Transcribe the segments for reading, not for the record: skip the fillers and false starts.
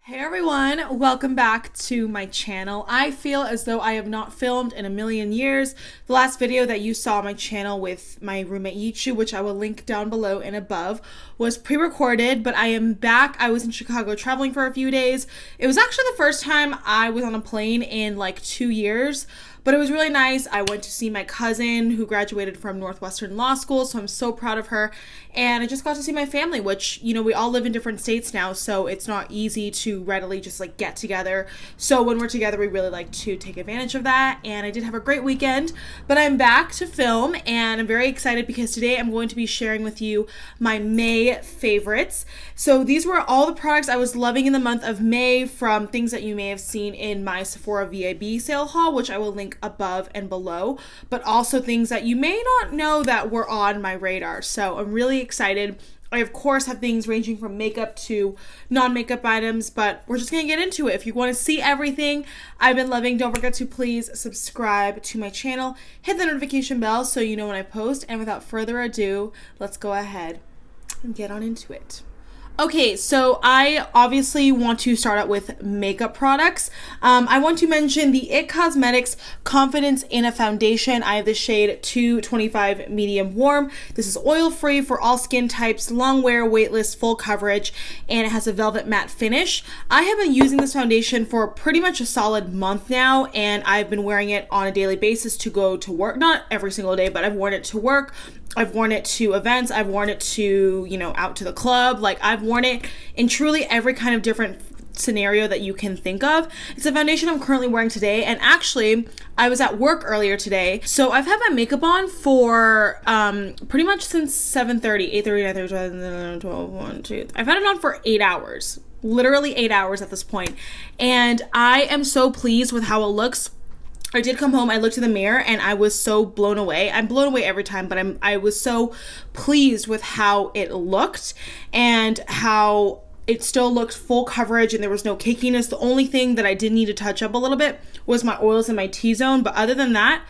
Hey everyone, welcome back to my channel. I feel as though I have not filmed in a million years. The last video that you saw on my channel with my roommate Yichu, which I will link down below and above, was pre-recorded, but I am back. I was in Chicago traveling for a few days. It was actually the first time I was on a plane in like 2 years. But it was really nice. I went to see my cousin who graduated from Northwestern Law School, so I'm so proud of her. And I just got to see my family, which, you know, we all live in different states now, so it's not easy to readily just like get together. So when we're together, we really like to take advantage of that. And I did have a great weekend, but I'm back to film and I'm very excited because today I'm going to be sharing with you my May favorites. So these were all the products I was loving in the month of May from things that you may have seen in my Sephora VIB sale haul, which I will link above and below, but also things that you may not know that were on my radar. So I'm really excited. I of course have things ranging from makeup to non-makeup items, but we're just gonna get into it. If you want to see everything I've been loving, don't forget to please subscribe to my channel, hit the notification bell so you know when I post, and without further ado, let's go ahead and get on into it. Okay, so I obviously want to start out with makeup products. I want to mention the IT Cosmetics Confidence in a Foundation. I have the shade 225 Medium Warm. This is oil-free for all skin types, long wear, weightless, full coverage, and it has a velvet matte finish. I have been using this foundation for pretty much a solid month now, and I've been wearing it on a daily basis to go to work. Not every single day, but I've worn it to work. I've worn it to events. I've worn it to, you know, out to the club. Like, I've worn it in truly every kind of different scenario that you can think of. It's a foundation I'm currently wearing today, and actually I was at work earlier today, so I've had my makeup on for pretty much since 7:30, 8:30, 9:30, 12, 1, 2. I've had it on for 8 hours, literally 8 hours at this point, and I am so pleased with how it looks. I did come home, I looked in the mirror, and I was so blown away. I'm blown away every time, but I was so pleased with how it looked and how it still looked full coverage and there was no cakiness. The only thing that I did need to touch up a little bit was my oils and my T-zone, but other than that,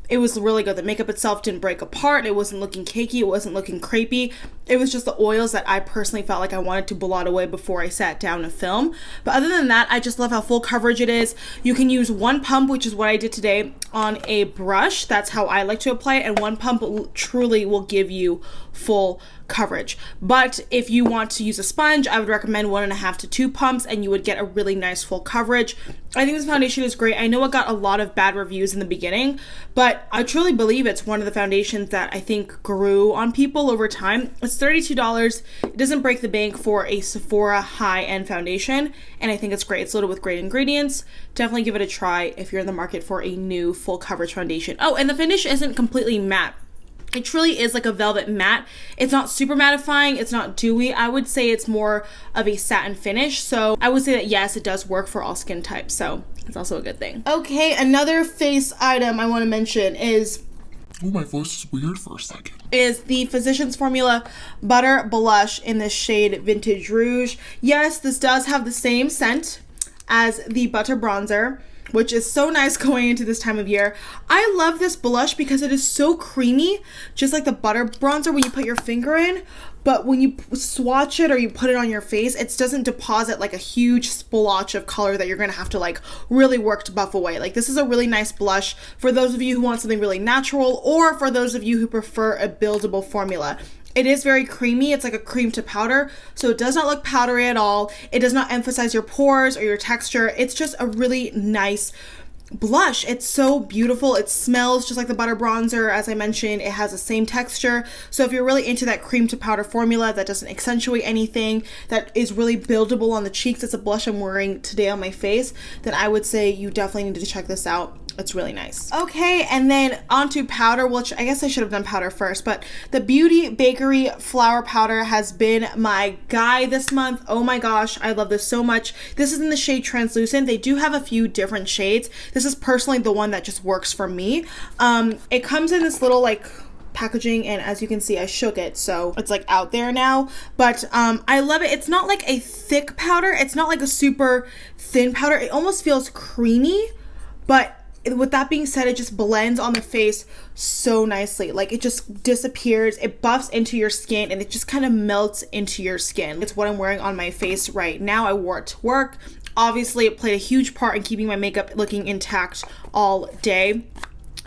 it was really good. The makeup itself didn't break apart. It wasn't looking cakey. It wasn't looking crepey. It was just the oils that I personally felt like I wanted to blot away before I sat down to film. But other than that, I just love how full coverage it is. You can use one pump, which is what I did today, on a brush. That's how I like to apply it. And one pump truly will give you full coverage. But if you want to use a sponge, I would recommend 1.5 to 2 pumps and you would get a really nice full coverage. I think this foundation is great. I know it got a lot of bad reviews in the beginning, but I truly believe it's one of the foundations that I think grew on people over time. It's $32. It doesn't break the bank for a Sephora high-end foundation, and I think it's great. It's loaded with great ingredients. Definitely give it a try if you're in the market for a new full coverage foundation. Oh, and the finish isn't completely matte. It truly is like a velvet matte. It's not super mattifying. It's not dewy. I would say it's more of a satin finish. So I would say that yes, it does work for all skin types. So it's also a good thing. Okay, another face item I want to mention is... Oh, my voice is weird for a second. Is the Physicians Formula Butter Blush in the shade Vintage Rouge. Yes, this does have the same scent as the Butter Bronzer, which is so nice going into this time of year. I love this blush because it is so creamy, just like the Butter Bronzer when you put your finger in, but when you swatch it or you put it on your face, it doesn't deposit like a huge splotch of color that you're gonna have to like really work to buff away. Like, this is a really nice blush for those of you who want something really natural, or for those of you who prefer a buildable formula. It is very creamy. It's like a cream to powder, so it does not look powdery at all. It does not emphasize your pores or your texture. It's just a really nice blush. It's so beautiful. It smells just like the Butter Bronzer. As I mentioned, it has the same texture. So if you're really into that cream to powder formula that doesn't accentuate anything, that is really buildable on the cheeks, it's a blush I'm wearing today on my face, then I would say you definitely need to check this out. It's really nice. Okay, and then onto powder, which I guess I should have done powder first, but the Beauty Bakerie Flour Powder has been my guy this month. Oh my gosh, I love this so much. This is in the shade Translucent. They do have a few different shades. This is personally the one that just works for me. It comes in this little like packaging, and as you can see, I shook it, so it's like out there now, but I love it. It's not like a thick powder. It's not like a super thin powder. It almost feels creamy, but with that being said, it just blends on the face so nicely. Like, it just disappears, it buffs into your skin, and it just kind of melts into your skin. It's what I'm wearing on my face right now. I wore it to work. Obviously, it played a huge part in keeping my makeup looking intact all day.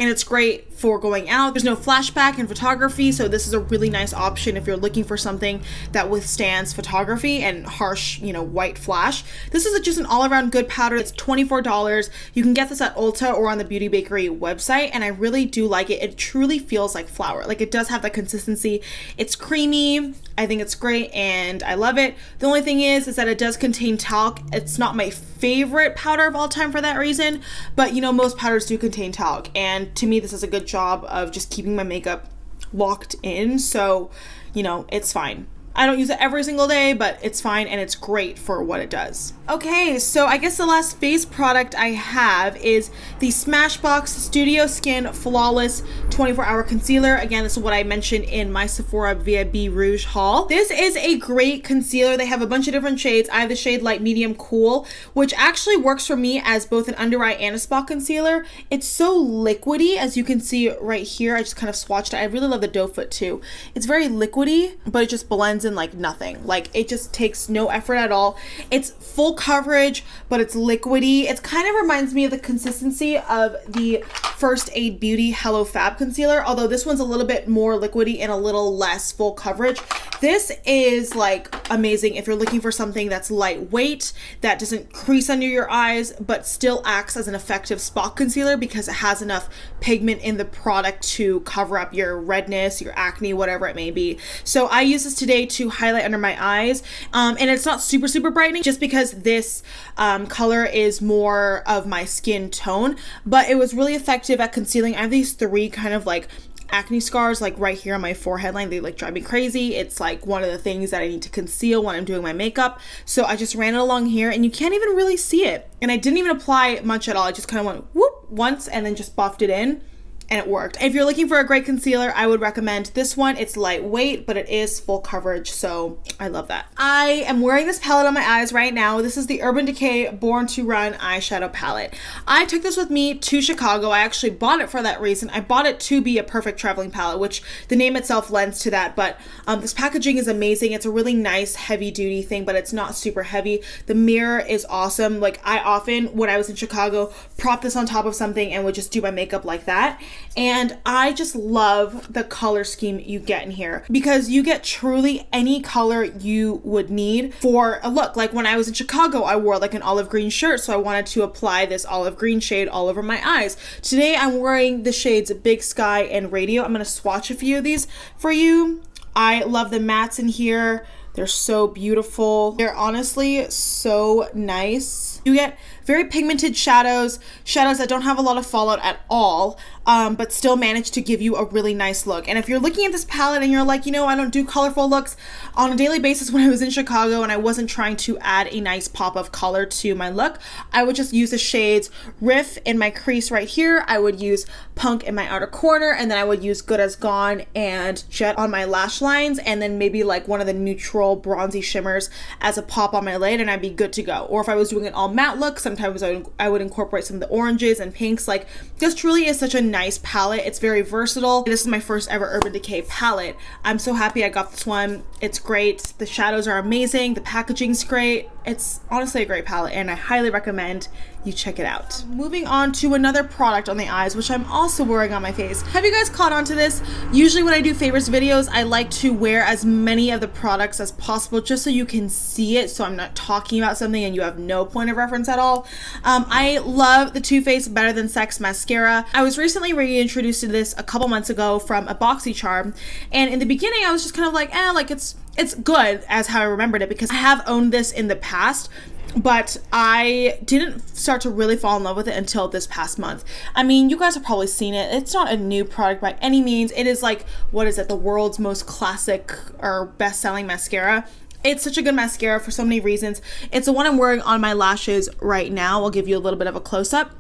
And it's great for going out. There's no flashback in photography, so this is a really nice option if you're looking for something that withstands photography and harsh, you know, white flash. This is just an all-around good powder. It's $24. You can get this at Ulta or on the Beauty Bakerie website, and I really do like it. It truly feels like flour. Like, it does have that consistency. It's creamy. I think it's great, and I love it. The only thing is that it does contain talc. It's not my favorite powder of all time for that reason, but you know, most powders do contain talc, and to me, this is a good job of just keeping my makeup locked in, so you know, it's fine. I don't use it every single day, but it's fine and it's great for what it does. Okay, so I guess the last face product I have is the Smashbox Studio Skin Flawless 24-Hour Concealer. Again, this is what I mentioned in my Sephora VIB Rouge haul. This is a great concealer. They have a bunch of different shades. I have the shade Light Medium Cool, which actually works for me as both an under eye and a spot concealer. It's so liquidy, as you can see right here. I just kind of swatched it. I really love the doe foot too. It's very liquidy, but it just blends in like nothing. Like, it just takes no effort at all. It's full coverage, but it's liquidy. It kind of reminds me of the consistency of the First Aid Beauty Hello Fab concealer, although this one's a little bit more liquidy and a little less full coverage. This is like amazing if you're looking for something that's lightweight, that doesn't crease under your eyes, but still acts as an effective spot concealer because it has enough pigment in the product to cover up your redness, your acne, whatever it may be. So I use this today to highlight under my eyes, and it's not super brightening just because this color is more of my skin tone, but it was really effective at concealing. I have these three kind of like acne scars like right here on my forehead line. They like drive me crazy. It's like one of the things that I need to conceal when I'm doing my makeup, so I just ran it along here and you can't even really see it, and I didn't even apply much at all. I just kind of went whoop once and then just buffed it in, and it worked. If you're looking for a great concealer, I would recommend this one. It's lightweight, but it is full coverage, so I love that. I am wearing this palette on my eyes right now. This is the Urban Decay Born to Run eyeshadow palette. I took this with me to Chicago. I actually bought it for that reason. I bought it to be a perfect traveling palette, which the name itself lends to that, but this packaging is amazing. It's a really nice heavy duty thing, but it's not super heavy. The mirror is awesome. Like, I often, when I was in Chicago, prop this on top of something and would just do my makeup like that. And I just love the color scheme you get in here because you get truly any color you would need for a look. Like, when I was in Chicago, I wore like an olive green shirt, so I wanted to apply this olive green shade all over my eyes. Today I'm wearing the shades Big Sky and Radio. I'm going to swatch a few of these for you. I love the mattes in here. They're so beautiful. They're honestly so nice. You get very pigmented shadows that don't have a lot of fallout at all, but still manage to give you a really nice look. And if you're looking at this palette and you're like, you know, I don't do colorful looks on a daily basis when I was in Chicago and I wasn't trying to add a nice pop of color to my look, I would just use the shades Riff in my crease right here. I would use Punk in my outer corner, and then I would use Good As Gone and Jet on my lash lines, and then maybe like one of the neutral bronzy shimmers as a pop on my lid, and I'd be good to go. Or if I was doing an all matte look, sometimes I would incorporate some of the oranges and pinks. Like, this truly is such a nice palette. It's very versatile. This is my first ever Urban Decay palette. I'm so happy I got this one. It's great. The shadows are amazing. The packaging's great. It's honestly a great palette, and I highly recommend you check it out. Moving on to another product on the eyes, which I'm also wearing on my face. Have you guys caught on to this? Usually when I do favorites videos, I like to wear as many of the products as possible just so you can see it, so I'm not talking about something and you have no point of reference at all. I love the Too Faced Better Than Sex Mascara. I was recently reintroduced to this a couple months ago from a BoxyCharm, and in the beginning I was just kind of like, like it's good as how I remembered it, because I have owned this in the past, but I didn't start to really fall in love with it until this past month. I mean, you guys have probably seen it. It's not a new product by any means. It is like, what is it, the world's most classic or best-selling mascara. It's such a good mascara for so many reasons. It's the one I'm wearing on my lashes right now. I'll give you a little bit of a close-up.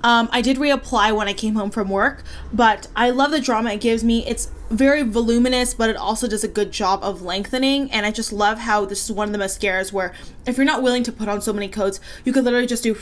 I did reapply when I came home from work, but I love the drama it gives me. It's very voluminous, but it also does a good job of lengthening. And I just love how this is one of the mascaras where if you're not willing to put on so many coats, you could literally just do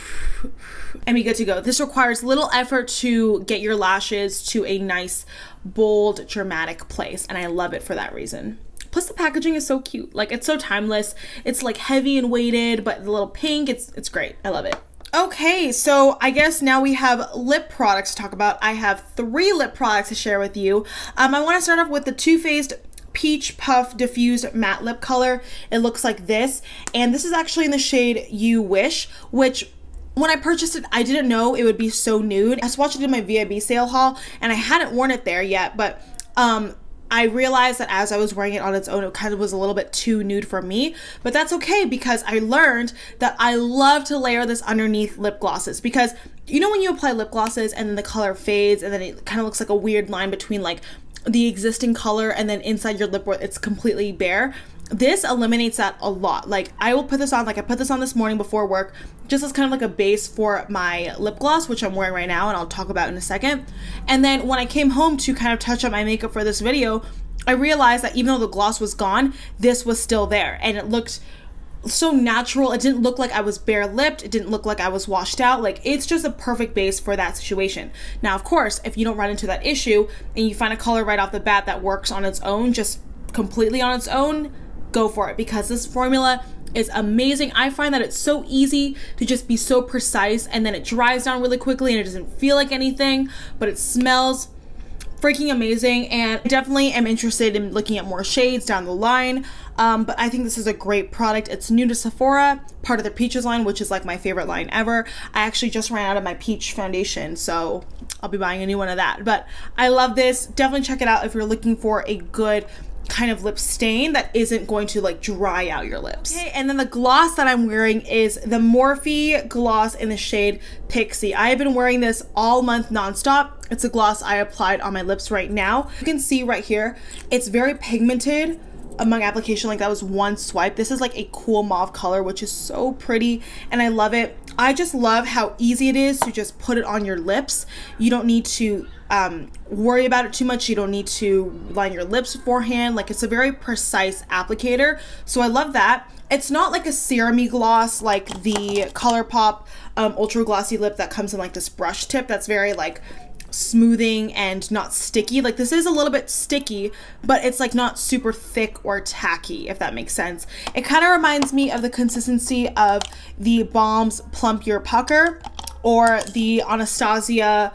and be good to go. This requires little effort to get your lashes to a nice, bold, dramatic place, and I love it for that reason. Plus the packaging is so cute. Like, it's so timeless. It's like heavy and weighted, but the little pink, it's great. I love it. Okay, so I guess now we have lip products to talk about. I have 3 lip products to share with you. I want to start off with the Too Faced Peach Puff Diffused Matte Lip Color. It looks like this, and this is actually in the shade You Wish, which when I purchased it, I didn't know it would be so nude. I swatched it in my VIB sale haul, and I hadn't worn it there yet, but I realized that as I was wearing it on its own, it kind of was a little bit too nude for me, but that's okay because I learned that I love to layer this underneath lip glosses, because you know when you apply lip glosses and then the color fades and then it kind of looks like a weird line between like the existing color and then inside your lip where it's completely bare. This eliminates that a lot. Like, I will put this on, like I put this on this morning before work, just as kind of like a base for my lip gloss, which I'm wearing right now and I'll talk about in a second. And then when I came home to kind of touch up my makeup for this video, I realized that even though the gloss was gone, this was still there and it looked so natural. It didn't look like I was bare lipped. It didn't look like I was washed out. Like, it's just a perfect base for that situation. Now, of course, if you don't run into that issue and you find a color right off the bat that works on its own, just completely on its own, go for it, because this formula is amazing. I find that it's so easy to just be so precise, and then it dries down really quickly and it doesn't feel like anything, but it smells freaking amazing. And I definitely am interested in looking at more shades down the line, but I think this is a great product. It's new to Sephora, part of their Peaches line, which is like my favorite line ever. I actually just ran out of my peach foundation, so I'll be buying a new one of that, but I love this. Definitely check it out if you're looking for a good kind of lip stain that isn't going to like dry out your lips. Okay, and then the gloss that I'm wearing is the Morphe gloss in the shade Pixie. I have been wearing this all month nonstop. It's a gloss I applied on my lips right now. You can see right here, it's very pigmented among application. Like, that was one swipe. This is like a cool mauve color, which is so pretty and I love it. I just love how easy it is to just put it on your lips. You don't need to worry about it too much. You don't need to line your lips beforehand. Like, it's a very precise applicator, so I love that. It's not like a serum-y gloss like the ColourPop Ultra Glossy Lip that comes in like this brush tip that's very like smoothing and not sticky. Like, this is a little bit sticky, but it's like not super thick or tacky, if that makes sense. It kind of reminds me of the consistency of the Balm's Plump Your Pucker or the Anastasia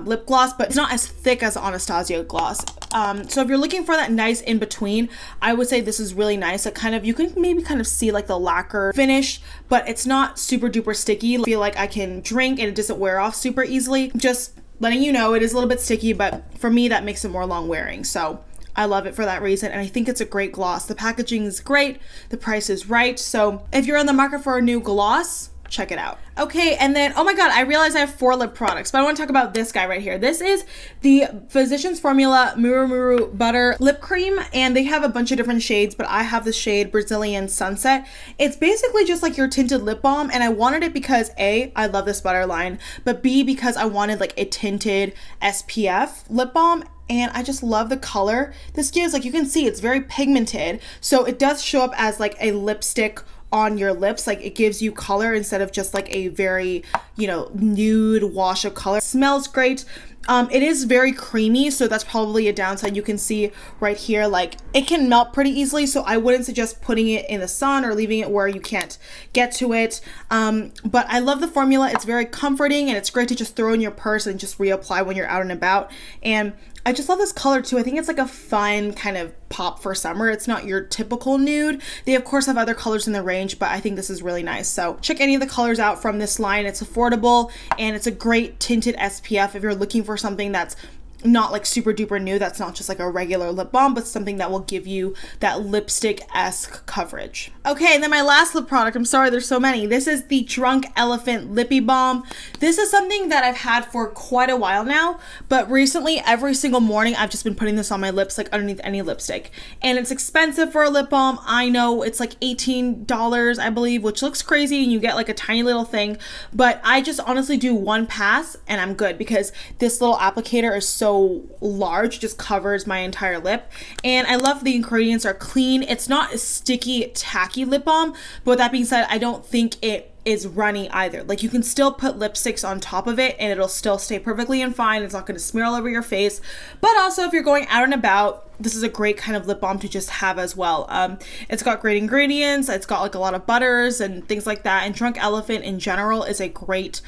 lip gloss, but it's not as thick as Anastasia gloss. So if you're looking for that nice in between, I would say this is really nice. It kind of, you can maybe kind of see like the lacquer finish, but it's not super duper sticky. I feel like I can drink and it doesn't wear off super easily. Just letting you know, it is a little bit sticky, but for me that makes it more long wearing. So I love it for that reason, and I think it's a great gloss. The packaging is great, the price is right. So if you're in the market for a new gloss, check it out. Okay, and then, oh my god, I realized I have 4 lip products, but I want to talk about this guy right here. This is the Physicians Formula Murumuru Butter Lip Cream, and they have a bunch of different shades, but I have the shade Brazilian Sunset. It's basically just like your tinted lip balm, and I wanted it because A, I love this butter line, but B, because I wanted like a tinted SPF lip balm, and I just love the color this gives. Like, you can see it's very pigmented, so it does show up as like a lipstick on your lips. Like, it gives you color instead of just like a very, you know, nude wash of color. It smells great. It is very creamy, so that's probably a downside. You can see right here, like, it can melt pretty easily, so I wouldn't suggest putting it in the sun or leaving it where you can't get to it. But I love the formula. It's very comforting, and it's great to just throw in your purse and just reapply when you're out and about. And I just love this color too. I think it's like a fun kind of pop for summer. It's not your typical nude. They of course have other colors in the range, but I think this is really nice. So check any of the colors out from this line. It's affordable, and it's a great tinted SPF if you're looking for something that's not like super duper new, that's not just like a regular lip balm, but something that will give you that lipstick-esque coverage. Okay, and then my last lip product, I'm sorry there's so many. This is the Drunk Elephant Lippie Balm. This is something that I've had for quite a while now, but recently every single morning I've just been putting this on my lips, like underneath any lipstick. And it's expensive for a lip balm. I know, it's like $18, I believe, which looks crazy, and you get like a tiny little thing, but I just honestly do one pass and I'm good, because this little applicator is so so large, it just covers my entire lip. And I love the ingredients are clean. It's not a sticky, tacky lip balm, but with that being said, I don't think it is runny either. Like, you can still put lipsticks on top of it and it'll still stay perfectly and fine. It's not going to smear all over your face. But also, if you're going out and about, this is a great kind of lip balm to just have as well. It's got great ingredients. It's got like a lot of butters and things like that. And Drunk Elephant in general is a great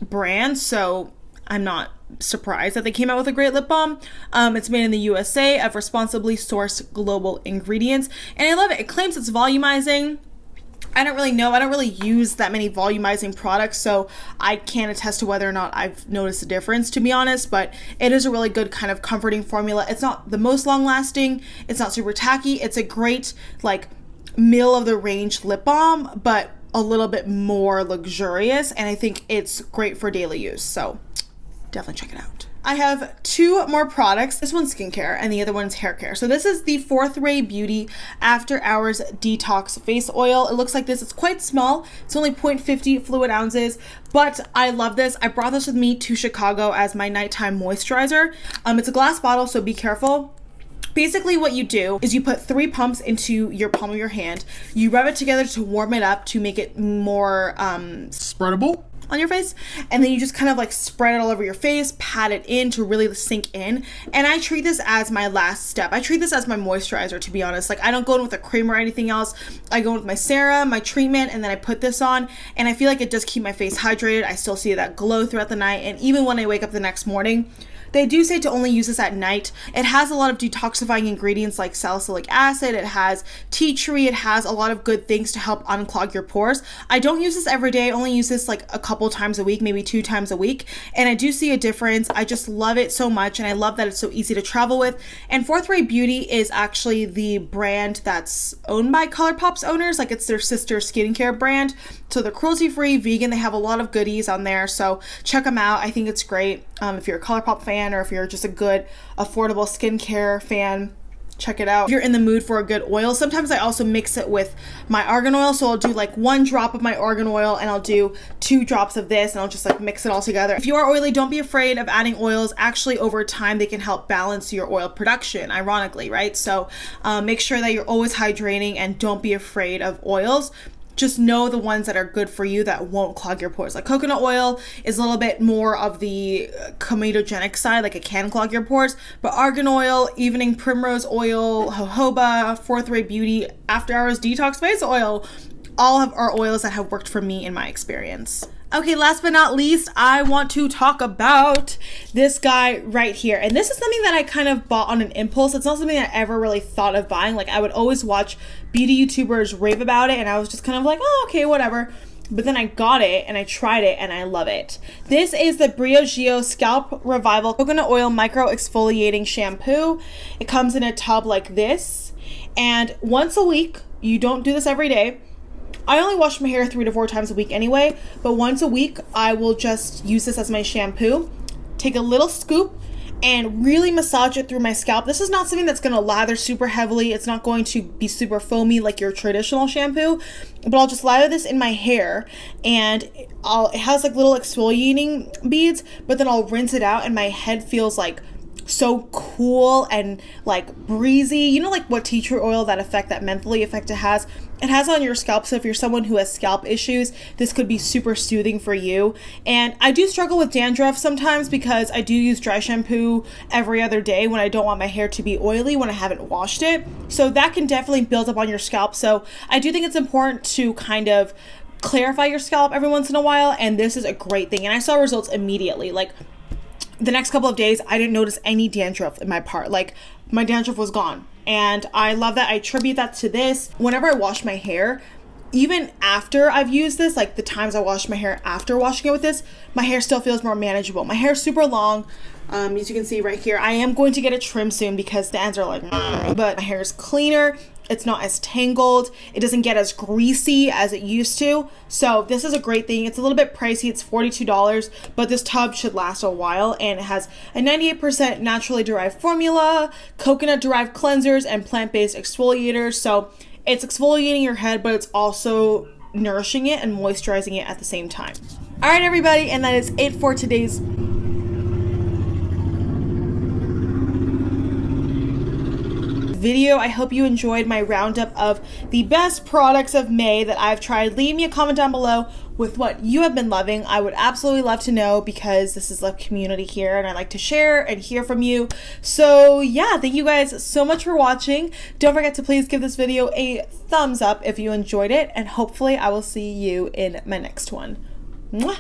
brand, so I'm not surprised that they came out with a great lip balm. It's made in the USA of responsibly sourced global ingredients, and I love it. It claims it's volumizing. I don't really know. I don't really use that many volumizing products, so I can't attest to whether or not I've noticed a difference, to be honest, but it is a really good kind of comforting formula. It's not the most long lasting. It's not super tacky. It's a great, like, middle of the range lip balm, but a little bit more luxurious, and I think it's great for daily use, so definitely check it out. I have two more products. This one's skincare and the other one's hair care. So this is the Fourth Ray Beauty After Hours Detox Face Oil. It looks like this. It's quite small. It's only 0.50 fluid ounces, but I love this. I brought this with me to Chicago as my nighttime moisturizer. It's a glass bottle, so be careful. Basically what you do is you put 3 pumps into your palm of your hand. You rub it together to warm it up to make it more spreadable on your face, and then you just kind of like spread it all over your face, pat it in to really sink in. And I treat this as my last step. I treat this as my moisturizer, to be honest. Like, I don't go in with a cream or anything else. I go in with my serum, my treatment, and then I put this on, and I feel like it does keep my face hydrated. I still see that glow throughout the night, and even when I wake up the next morning. They do say to only use this at night. It has a lot of detoxifying ingredients like salicylic acid. It has tea tree. It has a lot of good things to help unclog your pores. I don't use this every day. I only use this like a couple times a week, maybe 2 times a week. And I do see a difference. I just love it so much. And I love that it's so easy to travel with. And Fourth Ray Beauty is actually the brand that's owned by ColourPop's owners. Like, it's their sister skincare brand. So they're cruelty-free, vegan. They have a lot of goodies on there. So check them out. I think it's great. If you're a ColourPop fan, or if you're just a good, affordable skincare fan, check it out. If you're in the mood for a good oil, sometimes I also mix it with my argan oil. So I'll do like 1 drop of my argan oil and I'll do 2 drops of this, and I'll just like mix it all together. If you are oily, don't be afraid of adding oils. Actually, over time, they can help balance your oil production, ironically, right? So make sure that you're always hydrating and don't be afraid of oils. Just know the ones that are good for you that won't clog your pores. Like, coconut oil is a little bit more of the comedogenic side, like it can clog your pores, but argan oil, evening primrose oil, jojoba, Fourth Ray Beauty After Hours Detox Face Oil, all of our oils that have worked for me in my experience. Okay, last but not least, I want to talk about this guy right here. And this is something that I kind of bought on an impulse. It's not something I ever really thought of buying. Like, I would always watch beauty YouTubers rave about it, and I was just kind of like, oh, okay, whatever. But then I got it, and I tried it, and I love it. This is the Briogeo Scalp Revival Coconut Oil Micro Exfoliating Shampoo. It comes in a tub like this, and once a week, you don't do this every day. I only wash my hair 3 to 4 times a week anyway, but once a week, I will just use this as my shampoo, take a little scoop, and really massage it through my scalp. This is not something that's going to lather super heavily. It's not going to be super foamy like your traditional shampoo, but I'll just lather this in my hair, and it has like little exfoliating beads, but then I'll rinse it out, and my head feels like so cool and like breezy. You know, like what tea tree oil, that effect, that mentally effect it has on your scalp. So if you're someone who has scalp issues, this could be super soothing for you. And I do struggle with dandruff sometimes because I do use dry shampoo every other day when I don't want my hair to be oily when I haven't washed it. So that can definitely build up on your scalp. So I do think it's important to kind of clarify your scalp every once in a while, and this is a great thing. And I saw results immediately. Like, the next couple of days, I didn't notice any dandruff in my part. Like, my dandruff was gone. And I love that. I attribute that to this. Whenever I wash my hair, even after I've used this, like the times I wash my hair after washing it with this, my hair still feels more manageable. My hair's super long. As you can see right here, I am going to get a trim soon because the ends are like, but my hair is cleaner. It's not as tangled. It doesn't get as greasy as it used to. So this is a great thing. It's a little bit pricey. It's $42, but this tub should last a while, and it has a 98% naturally derived formula, coconut derived cleansers, and plant-based exfoliators. So it's exfoliating your head, but it's also nourishing it and moisturizing it at the same time. All right, everybody, and that is it for today's video. I hope you enjoyed my roundup of the best products of May that I've tried. Leave me a comment down below with what you have been loving. I would absolutely love to know, because this is a community here and I like to share and hear from you. So yeah, thank you guys so much for watching. Don't forget to please give this video a thumbs up if you enjoyed it, and hopefully I will see you in my next one. Mwah!